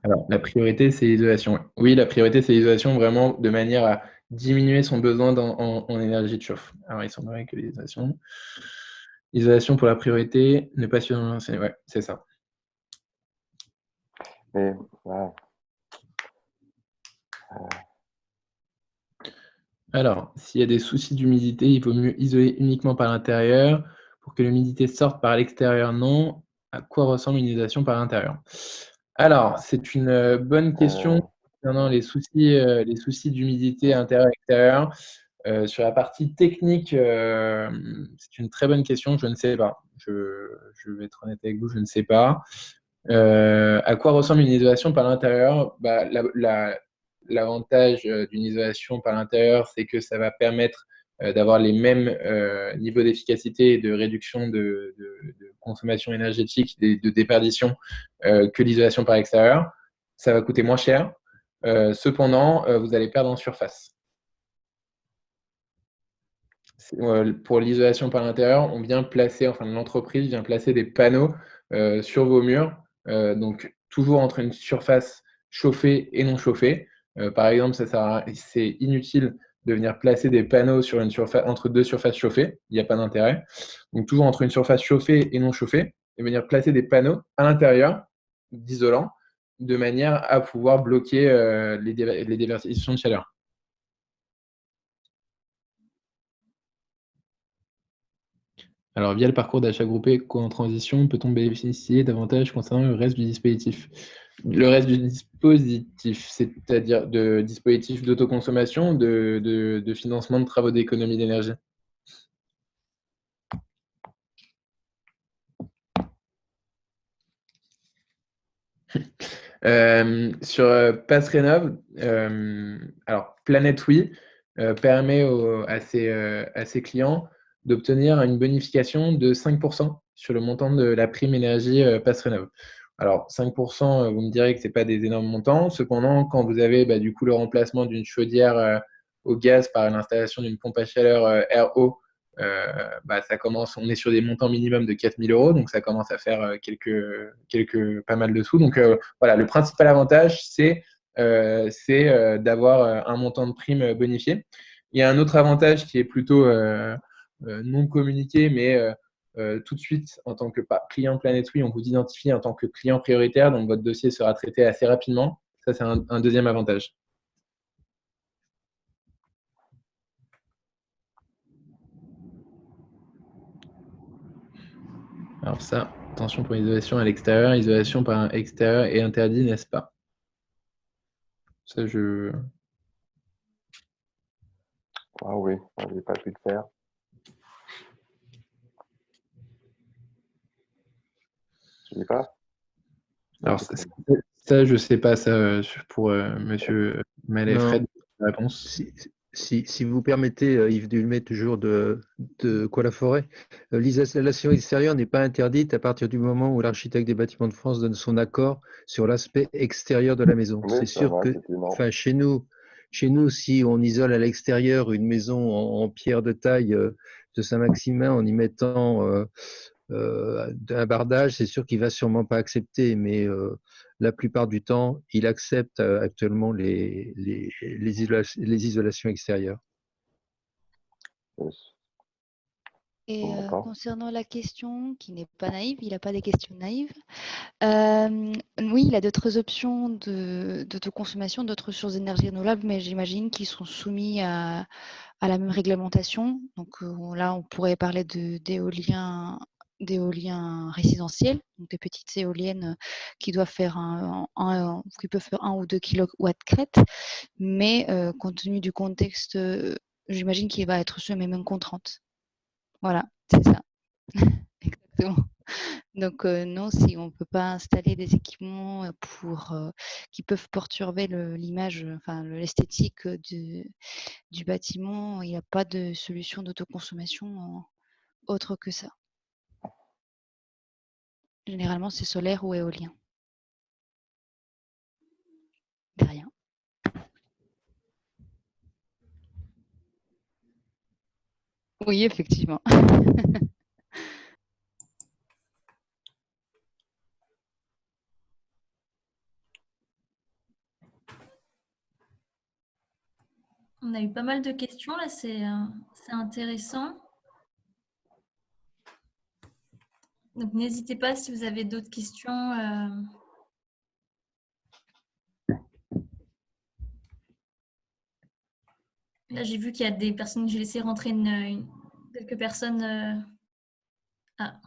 Alors, la priorité, c'est l'isolation. Oui, la priorité, c'est l'isolation vraiment de manière à diminuer son besoin en énergie de chauffe. Alors, il semblerait que l'isolation… Isolation pour la priorité, ne pas surlancer. Ouais, c'est ça. Mais, ouais. Alors, s'il y a des soucis d'humidité, il vaut mieux isoler uniquement par l'intérieur. Pour que l'humidité sorte par l'extérieur, non. À quoi ressemble une isolation par l'intérieur? Alors, c'est une bonne question concernant les soucis d'humidité intérieur-extérieur. Sur la partie technique, c'est une très bonne question, je ne sais pas. Je vais être honnête avec vous, je ne sais pas. À quoi ressemble une isolation par l'intérieur? L'avantage d'une isolation par l'intérieur, c'est que ça va permettre d'avoir les mêmes niveaux d'efficacité et de réduction de consommation énergétique, de déperdition que l'isolation par l'extérieur. Ça va coûter moins cher. Cependant, vous allez perdre en surface. Pour l'isolation par l'intérieur, l'entreprise vient placer des panneaux sur vos murs, donc toujours entre une surface chauffée et non chauffée. Par exemple, c'est inutile de venir placer des panneaux entre deux surfaces chauffées, il n'y a pas d'intérêt. Donc toujours entre une surface chauffée et non chauffée, et venir placer des panneaux à l'intérieur d'isolant, de manière à pouvoir bloquer les déversations de chaleur. Alors, via le parcours d'achat groupé en transition, peut-on bénéficier davantage concernant le reste du dispositif? Le reste du dispositif, c'est-à-dire de dispositif d'autoconsommation, de financement de travaux d'économie d'énergie. Sur Pass Rénov, alors Planète Oui permet à ses clients d'obtenir une bonification de 5% sur le montant de la prime énergie Pass Rénov. Alors 5%, vous me direz que ce n'est pas des énormes montants. Cependant, quand vous avez du coup le remplacement d'une chaudière au gaz par l'installation d'une pompe à chaleur RO, ça commence, on est sur des montants minimum de 4 000 €, donc ça commence à faire pas mal de sous. Donc voilà, le principal avantage, c'est d'avoir un montant de prime bonifié. Il y a un autre avantage qui est plutôt non communiqué, mais tout de suite, en tant que client Planète Oui, on vous identifie en tant que client prioritaire, donc votre dossier sera traité assez rapidement. Ça, c'est un deuxième avantage. Alors ça, attention pour l'isolation à l'extérieur. Isolation par extérieur est interdit, n'est-ce pas? Ça, Ah oui, on n'avait pas pu le faire. Je ne sais pas. Alors ça, je ne sais pas, ça, pour monsieur Mallet-Fred, la réponse. Si vous permettez, Yves Dulmé, toujours de Cois-la-Forêt, l'isolation extérieure n'est pas interdite à partir du moment où l'architecte des bâtiments de France donne son accord sur l'aspect extérieur de la maison. Oui, c'est sûr que, chez nous, si on isole à l'extérieur une maison en pierre de taille de Saint-Maximin en y mettant un bardage, c'est sûr qu'il va sûrement pas accepter, mais la plupart du temps, il accepte actuellement les isolations extérieures. Et concernant la question qui n'est pas naïve, il n'a pas des questions naïves. Oui, il a d'autres options d'autoconsommation, d'autres sources d'énergie renouvelable, mais j'imagine qu'ils sont soumis à la même réglementation. Donc là, on pourrait parler d'éoliens résidentiels, donc des petites éoliennes qui doivent faire qui peuvent faire 1 ou 2 kilowatts crête, mais compte tenu du contexte, j'imagine qu'il va être sur les mêmes contraintes. Voilà, c'est ça. Exactement. Donc non, si on ne peut pas installer des équipements qui peuvent perturber l'image, enfin l'esthétique du bâtiment, il n'y a pas de solution d'autoconsommation autre que ça. Généralement, c'est solaire ou éolien. De rien. Oui, effectivement. On a eu pas mal de questions là, c'est intéressant. Donc n'hésitez pas si vous avez d'autres questions. Là, j'ai vu qu'il y a des personnes, j'ai laissé rentrer quelques personnes. Ah.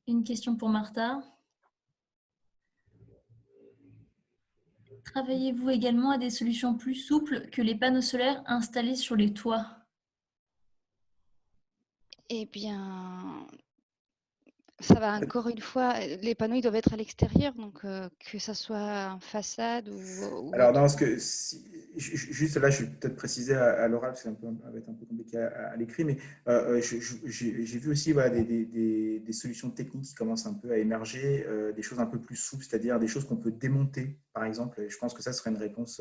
Une question pour Martha. Travaillez-vous également à des solutions plus souples que les panneaux solaires installés sur les toits? Eh bien, ça va encore une fois, les panneaux ils doivent être à l'extérieur, donc que ça soit en façade ou Alors non, autre. parce que juste là, je vais peut-être préciser à l'oral, parce que ça va être un peu compliqué à l'écrit, mais j'ai vu aussi voilà, des solutions techniques qui commencent un peu à émerger, des choses un peu plus souples, c'est-à-dire des choses qu'on peut démonter, par exemple. Et je pense que ça serait une réponse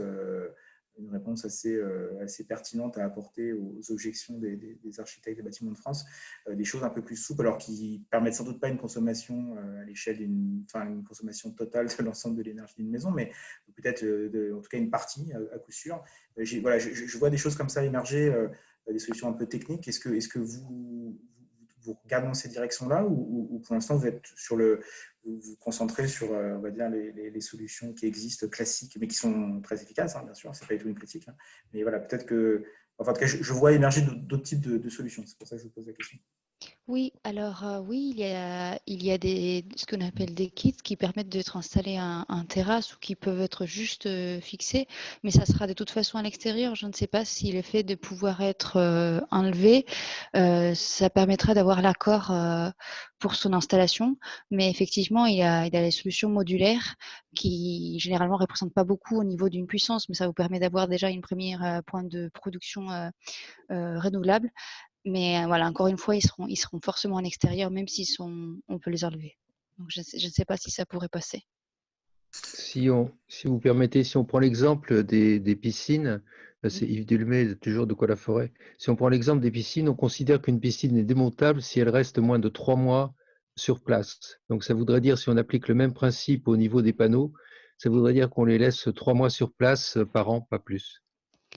assez pertinente à apporter aux objections des architectes des bâtiments de France, des choses un peu plus souples, alors qui permettent sans doute pas une consommation à l'échelle une consommation totale de l'ensemble de l'énergie d'une maison, mais peut-être en tout cas une partie à coup sûr. Je vois des choses comme ça émerger, des solutions un peu techniques. Est-ce que vous regardez dans ces directions-là, ou pour l'instant vous êtes vous vous concentrez sur, on va dire, les solutions qui existent classiques, mais qui sont très efficaces, hein, bien sûr, c'est pas du tout une critique. Hein. Mais voilà, peut-être que, enfin, en tout cas, je vois émerger d'autres types de solutions. C'est pour ça que je vous pose la question. Oui, alors oui, il y a ce qu'on appelle des kits qui permettent d'être installés en terrasse ou qui peuvent être juste fixés, mais ça sera de toute façon à l'extérieur. Je ne sais pas si le fait de pouvoir être enlevé, ça permettra d'avoir l'accord pour son installation. Mais effectivement, il y a les solutions modulaires qui généralement ne représentent pas beaucoup au niveau d'une puissance, mais ça vous permet d'avoir déjà une première point de production renouvelable. Mais voilà, encore une fois, ils seront forcément en extérieur, même on peut les enlever. Donc, je ne sais pas si ça pourrait passer. Si vous permettez, si on prend l'exemple des piscines, c'est Yves Dulmé, toujours de Colla-Forêt. Si on prend l'exemple des piscines, on considère qu'une piscine est démontable si elle reste moins de 3 mois sur place. Donc ça voudrait dire, si on applique le même principe au niveau des panneaux, ça voudrait dire qu'on les laisse 3 mois sur place par an, pas plus.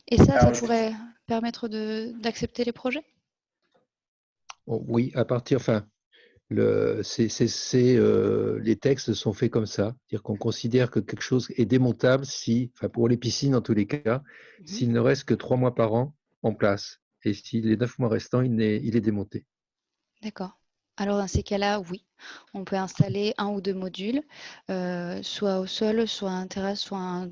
Et ça Alors, pourrait permettre d'accepter les projets? Bon, oui, à partir, enfin, les textes sont faits comme ça, c'est-à-dire qu'on considère que quelque chose est démontable enfin pour les piscines en tous les cas, s'il ne reste que 3 mois par an en place. Et si les 9 mois restants, il est démonté. D'accord. Alors dans ces cas-là, oui, on peut installer un ou deux modules, soit au sol, soit en terrasse, soit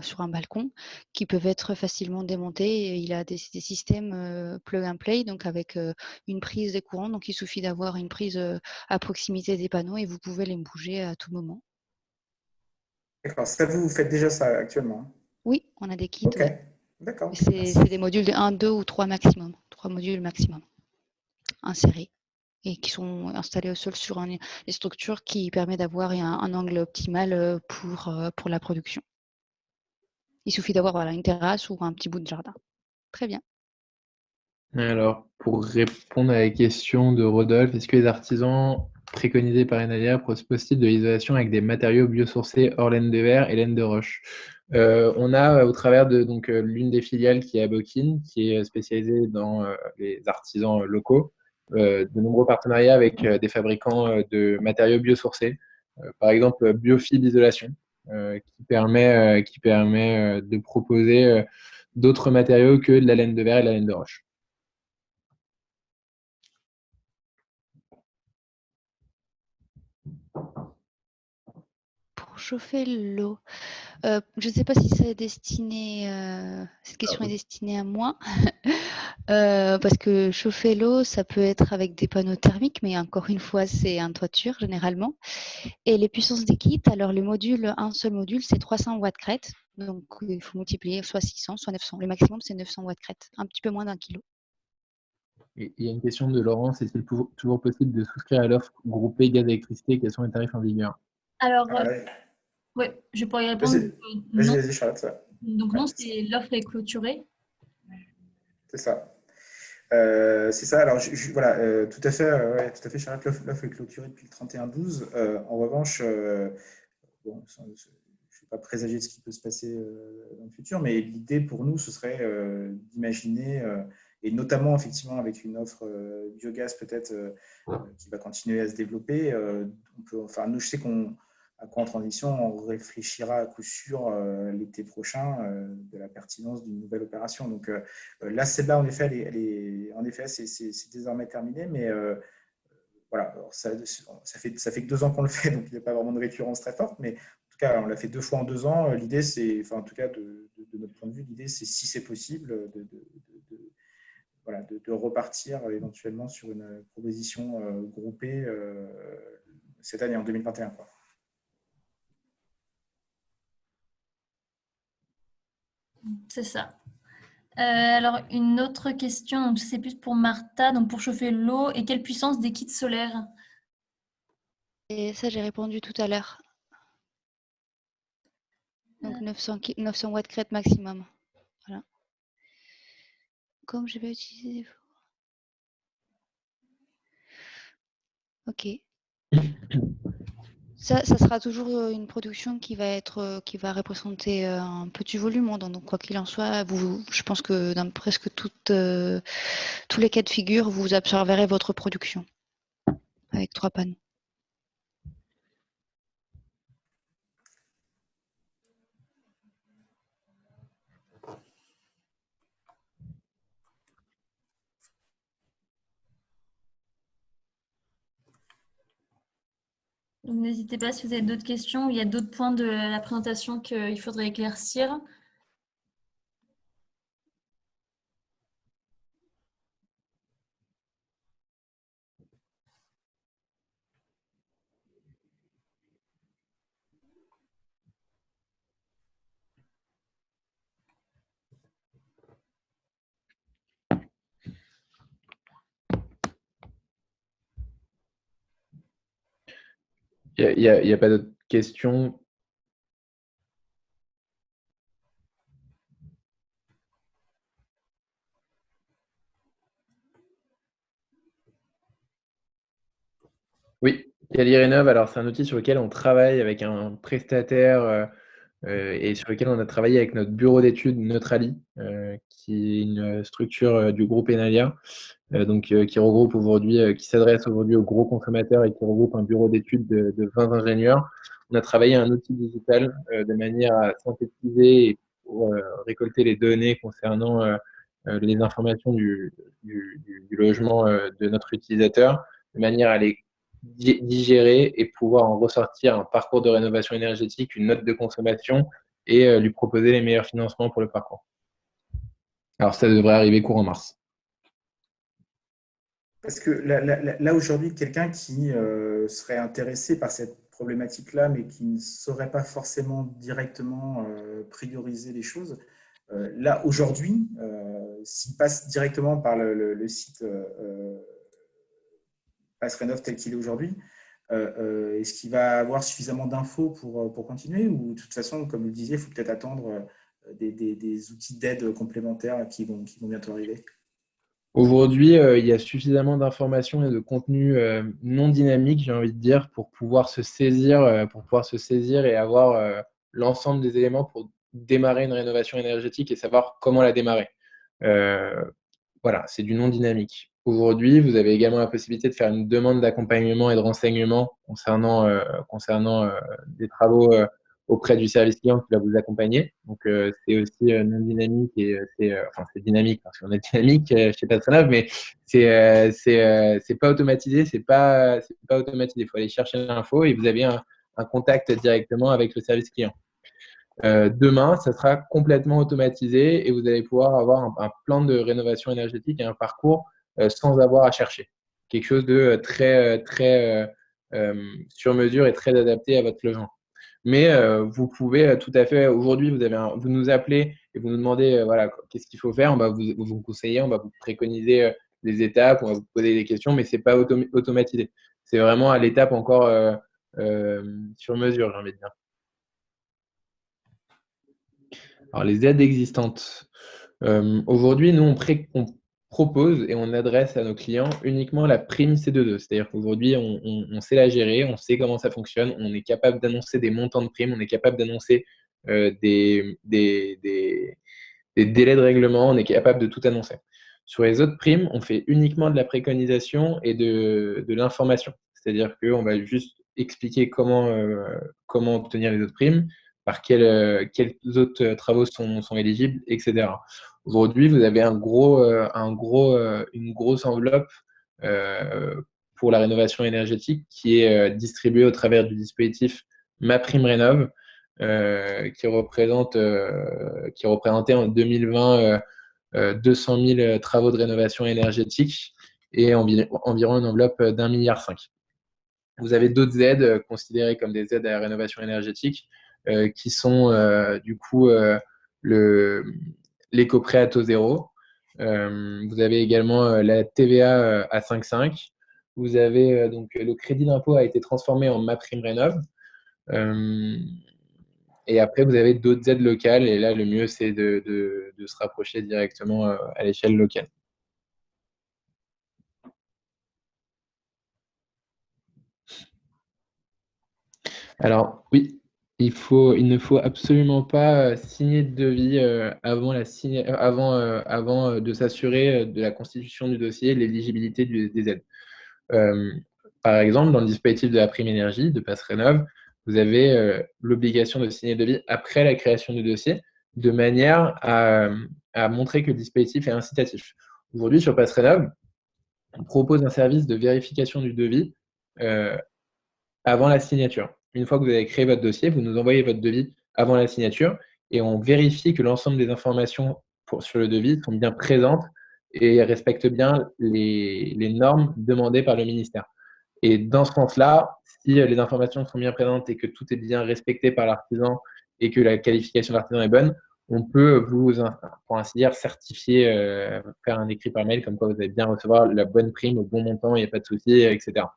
sur un balcon, qui peuvent être facilement démontés. Et il a des systèmes plug and play, donc avec une prise de courant. Donc il suffit d'avoir une prise à proximité des panneaux et vous pouvez les bouger à tout moment. d'accord. Ça, vous faites déjà ça actuellement? Oui, on a des kits, Ok, oui. d'accord. C'est des modules de 1, 2 ou 3 maximum, 3 modules maximum, en série, et qui sont installés au sol sur une structure qui permet d'avoir un angle optimal pour la production. Il suffit d'avoir une terrasse ou un petit bout de jardin. Très bien. Alors, pour répondre à la question de Rodolphe, est-ce que les artisans préconisés par Enalia proposent-ils de l'isolation avec des matériaux biosourcés hors laine de verre et laine de roche? On a au travers de l'une des filiales qui est Abokin, qui est spécialisée dans les artisans locaux, de nombreux partenariats avec des fabricants de matériaux biosourcés, par exemple Biofib Isolation, qui permet de proposer d'autres matériaux que de la laine de verre et de la laine de roche. Pour chauffer l'eau, je ne sais pas si cette question est destinée à moi, parce que chauffer l'eau, ça peut être avec des panneaux thermiques, mais encore une fois, c'est en toiture généralement. Et les puissances des kits, alors un seul module, c'est 300 watts crête. Donc, il faut multiplier soit 600, soit 900. Le maximum, c'est 900 watts crête, un petit peu moins d'1 kilo. Et il y a une question de Laurence, est-il toujours possible de souscrire à l'offre groupée gaz-électricité? Quels sont les tarifs en vigueur? Alors, Ah, ouais. ouais, je pourrais y répondre. Vas-y, Non. vas-y, Charlotte. Donc Ouais, non, l'offre est clôturée. c'est ça. C'est ça. Alors, voilà, tout à fait, ouais, tout à fait, Charlotte. L'offre est clôturée depuis le 31/12. En revanche, bon, je ne vais pas présager de ce qui peut se passer dans le futur, mais l'idée pour nous, ce serait d'imaginer, et notamment effectivement avec une offre biogaz peut-être qui va continuer à se développer. Enfin, nous, je sais à quoi en transition, on réfléchira à coup sûr l'été prochain de la pertinence d'une nouvelle opération. Donc là, celle-là, en effet, en effet, c'est désormais terminé, mais voilà, alors ça fait que 2 ans qu'on le fait, donc il n'y a pas vraiment de récurrence très forte, mais en tout cas, on l'a fait 2 fois en 2 ans. L'idée, c'est, enfin, en tout cas, de notre point de vue, l'idée, c'est, si c'est possible, voilà, de repartir éventuellement sur une proposition groupée cette année, en 2021, quoi. C'est ça. Alors, une autre question, donc c'est plus pour Martha, donc pour chauffer l'eau, et quelle puissance des kits solaires? Et ça, j'ai répondu tout à l'heure. Donc 900 watts crête maximum. Voilà. Comme je vais utiliser. Ok. Ça sera toujours une production qui va représenter un petit volume. Donc, quoi qu'il en soit, je pense que dans presque tous les cas de figure, vous observerez votre production avec 3 panneaux. Donc, n'hésitez pas si vous avez d'autres questions. Il y a d'autres points de la présentation qu'il faudrait éclaircir. Il y a pas d'autres questions? Oui, Calirénov, alors c'est un outil sur lequel on travaille avec un prestataire et sur lequel on a travaillé avec notre bureau d'études Neutrali, qui est une structure du groupe Enalia, qui regroupe aujourd'hui, qui s'adresse aujourd'hui aux gros consommateurs et qui regroupe un bureau d'études de 20 ingénieurs. On a travaillé un outil digital de manière à synthétiser et pour récolter les données concernant les informations du logement de notre utilisateur, de manière à les digérer et pouvoir en ressortir un parcours de rénovation énergétique, une note de consommation et lui proposer les meilleurs financements pour le parcours. Alors ça devrait arriver courant mars. Parce que là aujourd'hui, quelqu'un qui serait intéressé par cette problématique-là, mais qui ne saurait pas forcément directement prioriser les choses, là aujourd'hui, s'il passe directement par le site PassRénov tel qu'il est aujourd'hui, est-ce qu'il va avoir suffisamment d'infos pour continuer, ou de toute façon, comme vous le disiez, il faut peut-être attendre des outils d'aide complémentaires qui vont bientôt arriver? Aujourd'hui, il y a suffisamment d'informations et de contenus non dynamiques, j'ai envie de dire, pour pouvoir se saisir et avoir l'ensemble des éléments pour démarrer une rénovation énergétique et savoir comment la démarrer. Voilà, c'est du non dynamique. Aujourd'hui, vous avez également la possibilité de faire une demande d'accompagnement et de renseignement concernant des travaux auprès du service client qui va vous accompagner. Donc, c'est aussi non dynamique et c'est dynamique parce qu'on est dynamique chez PassRénov, mais c'est pas automatisé, c'est pas automatisé. Il faut aller chercher l'info et vous avez un contact directement avec le service client. Demain, ça sera complètement automatisé et vous allez pouvoir avoir un plan de rénovation énergétique et un parcours sans avoir à chercher. Quelque chose de très sur mesure et très adapté à votre logement. Mais vous pouvez tout à fait, aujourd'hui, vous nous appelez et vous nous demandez voilà, qu'est-ce qu'il faut faire. On va vous conseiller, on va vous préconiser des étapes, on va vous poser des questions, mais ce n'est pas automatisé. C'est vraiment à l'étape encore sur mesure, j'ai envie de dire. Alors, les aides existantes. Aujourd'hui, nous, on propose et on adresse à nos clients uniquement la prime C2E. C'est-à-dire qu'aujourd'hui, on sait la gérer, on sait comment ça fonctionne, on est capable d'annoncer des montants de primes, on est capable d'annoncer des délais de règlement, on est capable de tout annoncer. Sur les autres primes, on fait uniquement de la préconisation et de l'information. C'est-à-dire qu'on va juste expliquer comment obtenir les autres primes, par quels autres travaux sont éligibles, etc. Aujourd'hui, vous avez une grosse enveloppe pour la rénovation énergétique qui est distribuée au travers du dispositif MaPrimeRénov, qui représentait en 2020 200 000 travaux de rénovation énergétique et environ une enveloppe d'1,5 milliard. Vous avez d'autres aides considérées comme des aides à la rénovation énergétique qui sont du coup l'éco-prêt à taux zéro. Vous avez également la TVA à 5,5. Vous avez donc le crédit d'impôt a été transformé en MaPrimeRénov. Et après, vous avez d'autres aides locales. Et là, le mieux, c'est de se rapprocher directement à l'échelle locale. Alors, oui, il ne faut absolument pas signer de devis avant de s'assurer de la constitution du dossier et de l'éligibilité des aides. Par exemple, dans le dispositif de la prime énergie de PassRénov, vous avez l'obligation de signer de devis après la création du dossier, de manière à montrer que le dispositif est incitatif. Aujourd'hui, sur PassRénov, on propose un service de vérification du devis avant la signature. Une fois que vous avez créé votre dossier, vous nous envoyez votre devis avant la signature et on vérifie que l'ensemble des informations sur le devis sont bien présentes et respectent bien les normes demandées par le ministère. Et dans ce sens-là, si les informations sont bien présentes et que tout est bien respecté par l'artisan et que la qualification de l'artisan est bonne, on peut vous, pour ainsi dire, certifier, faire un écrit par mail comme quoi vous allez bien recevoir la bonne prime au bon montant, il n'y a pas de souci, etc.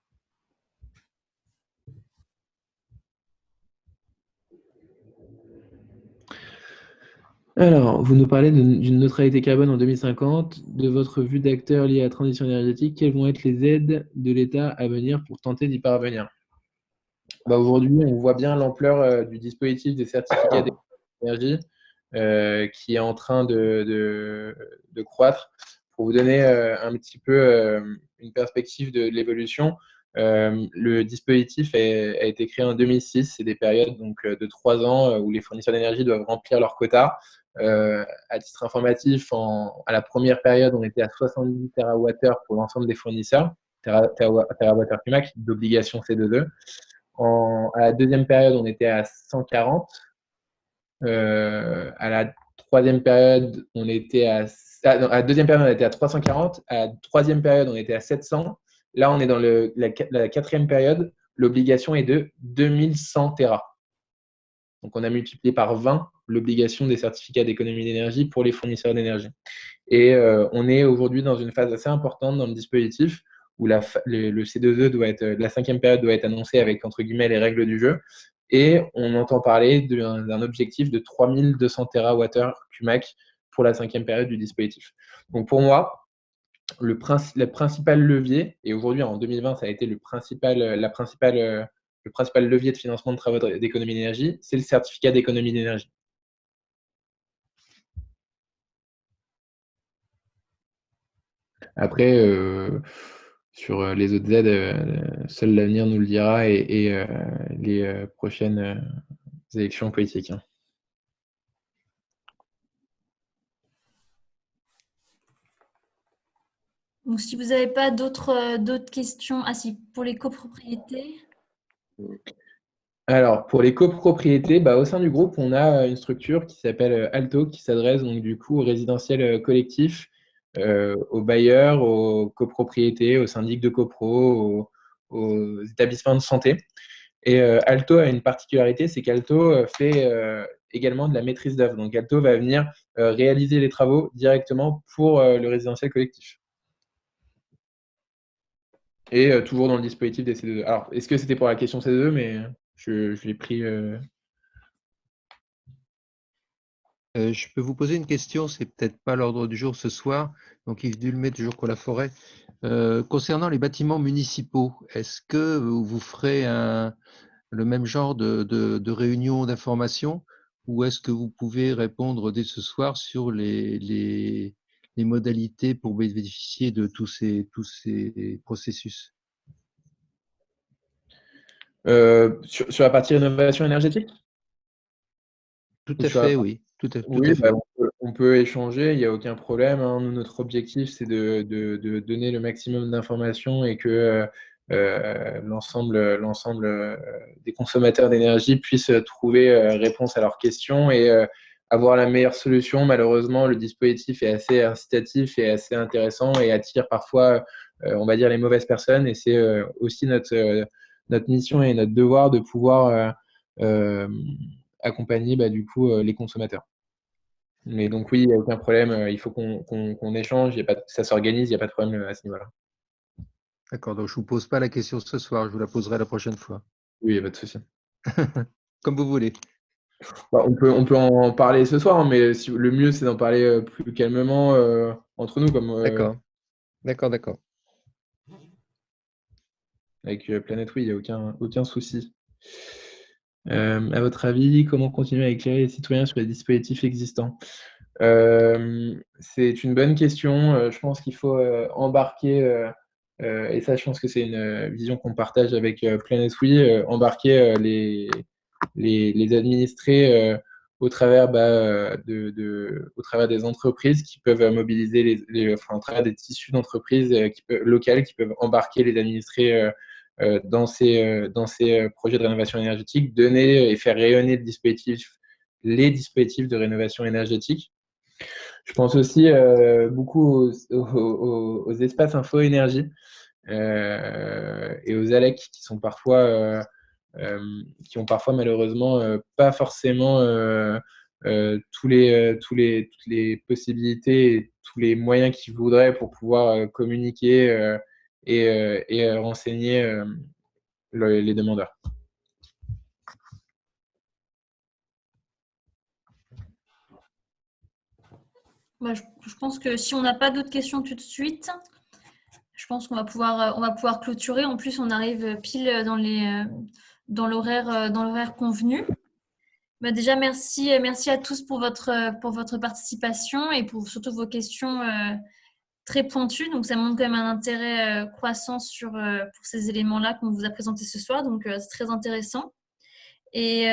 Alors, vous nous parlez d'une neutralité carbone en 2050, de votre vue d'acteur lié à la transition énergétique. Quelles vont être les aides de l'État à venir pour tenter d'y parvenir? Aujourd'hui, on voit bien l'ampleur du dispositif des certificats d'énergie qui est en train de croître. Pour vous donner un petit peu une perspective de l'évolution, le dispositif a été créé en 2006. C'est des périodes donc, de 3 ans où les fournisseurs d'énergie doivent remplir leur quota. À titre informatif, à la première période, on était à 70 TWh pour l'ensemble des fournisseurs, TWh CUMAC, d'obligation C2E. À la deuxième période, on était à 140. À la troisième période, on était à la deuxième période, on était à 340. À la troisième période, on était à 700. Là, on est dans la quatrième période. L'obligation est de 2100 Tera. Donc, on a multiplié par 20 l'obligation des certificats d'économie d'énergie pour les fournisseurs d'énergie. Et on est aujourd'hui dans une phase assez importante dans le dispositif où le C2E doit être, la cinquième période doit être annoncée avec, entre guillemets, les règles du jeu. Et on entend parler d'un objectif de 3200 TWh CUMAC pour la cinquième période du dispositif. Donc pour moi, le principal levier, et aujourd'hui en 2020, ça a été le principal levier de financement de travaux d'économie d'énergie, c'est le certificat d'économie d'énergie. Après, sur les autres aides, seul l'avenir nous le dira et les prochaines élections politiques. Donc, si vous n'avez pas d'autres questions, si, pour les copropriétés. Alors, pour les copropriétés, au sein du groupe, on a une structure qui s'appelle Alto, qui s'adresse donc du coup aux résidentiels collectifs, aux bailleurs, aux copropriétés, aux syndics de copro, aux établissements de santé. Et Alto a une particularité, c'est qu'Alto fait également de la maîtrise d'œuvre. Donc Alto va venir réaliser les travaux directement pour le résidentiel collectif. Et toujours dans le dispositif des C2E. Alors, est-ce que c'était pour la question C2E, mais je l'ai pris. Je peux vous poser une question, c'est peut-être pas l'ordre du jour ce soir, donc Yves Dulmé, toujours Colla-Forêt. Concernant les bâtiments municipaux, est-ce que vous ferez le même genre de réunion d'information ou est-ce que vous pouvez répondre dès ce soir sur les modalités pour bénéficier de tous ces processus? Sur la partie rénovation énergétique? Tout à fait, oui. Tout à Oui, fait. on peut échanger, il n'y a aucun problème. Nous, notre objectif, c'est de donner le maximum d'informations et que l'ensemble des consommateurs d'énergie puissent trouver réponse à leurs questions et avoir la meilleure solution. Malheureusement, le dispositif est assez incitatif et assez intéressant et attire parfois, on va dire, les mauvaises personnes. Et c'est aussi notre mission et notre devoir de pouvoir accompagner du coup les consommateurs. Mais donc oui, il n'y a aucun problème, il faut qu'on échange, ça s'organise, il n'y a pas de problème à ce niveau-là. D'accord, donc je ne vous pose pas la question ce soir, je vous la poserai la prochaine fois. Oui, il n'y a pas de souci. Comme vous voulez. On peut en parler ce soir, mais le mieux c'est d'en parler plus calmement entre nous. D'accord. Avec Planète, oui, il n'y a aucun souci. À votre avis, comment continuer à éclairer les citoyens sur les dispositifs existants? C'est une bonne question. Je pense qu'il faut embarquer, et ça, je pense que c'est une vision qu'on partage avec Planète Oui, embarquer les administrés au travers, au travers des entreprises qui peuvent mobiliser au travers des tissus d'entreprises locales qui peuvent embarquer les administrés dans ces projets de rénovation énergétique, donner et faire rayonner les dispositifs de rénovation énergétique. Je pense aussi beaucoup aux espaces info-énergie et aux ALEC qui ont parfois malheureusement pas forcément toutes les possibilités et tous les moyens qu'ils voudraient pour pouvoir communiquer et renseigner les demandeurs. Je pense que si on n'a pas d'autres questions tout de suite, je pense qu'on va pouvoir clôturer. En plus, on arrive pile dans l'horaire convenu. Déjà, merci à tous pour votre participation et pour surtout vos questions très pointues. Donc, ça montre quand même un intérêt croissant pour ces éléments-là qu'on vous a présentés ce soir. Donc, c'est très intéressant. Et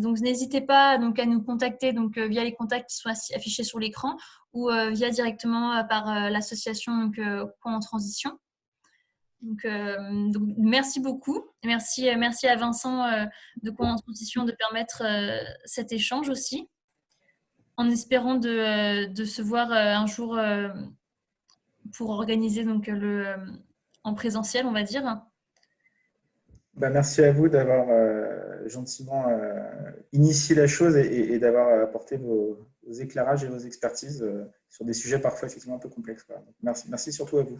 donc, n'hésitez pas donc, à nous contacter via les contacts qui sont affichés sur l'écran ou via directement par l'association Coin en Transition. Donc, merci beaucoup. Merci à Vincent de Coin en Transition de permettre cet échange aussi, en espérant de se voir un jour pour organiser en présentiel, on va dire. Merci à vous d'avoir gentiment initié la chose et d'avoir apporté vos éclairages et vos expertises sur des sujets parfois effectivement un peu complexes. Donc, merci surtout à vous.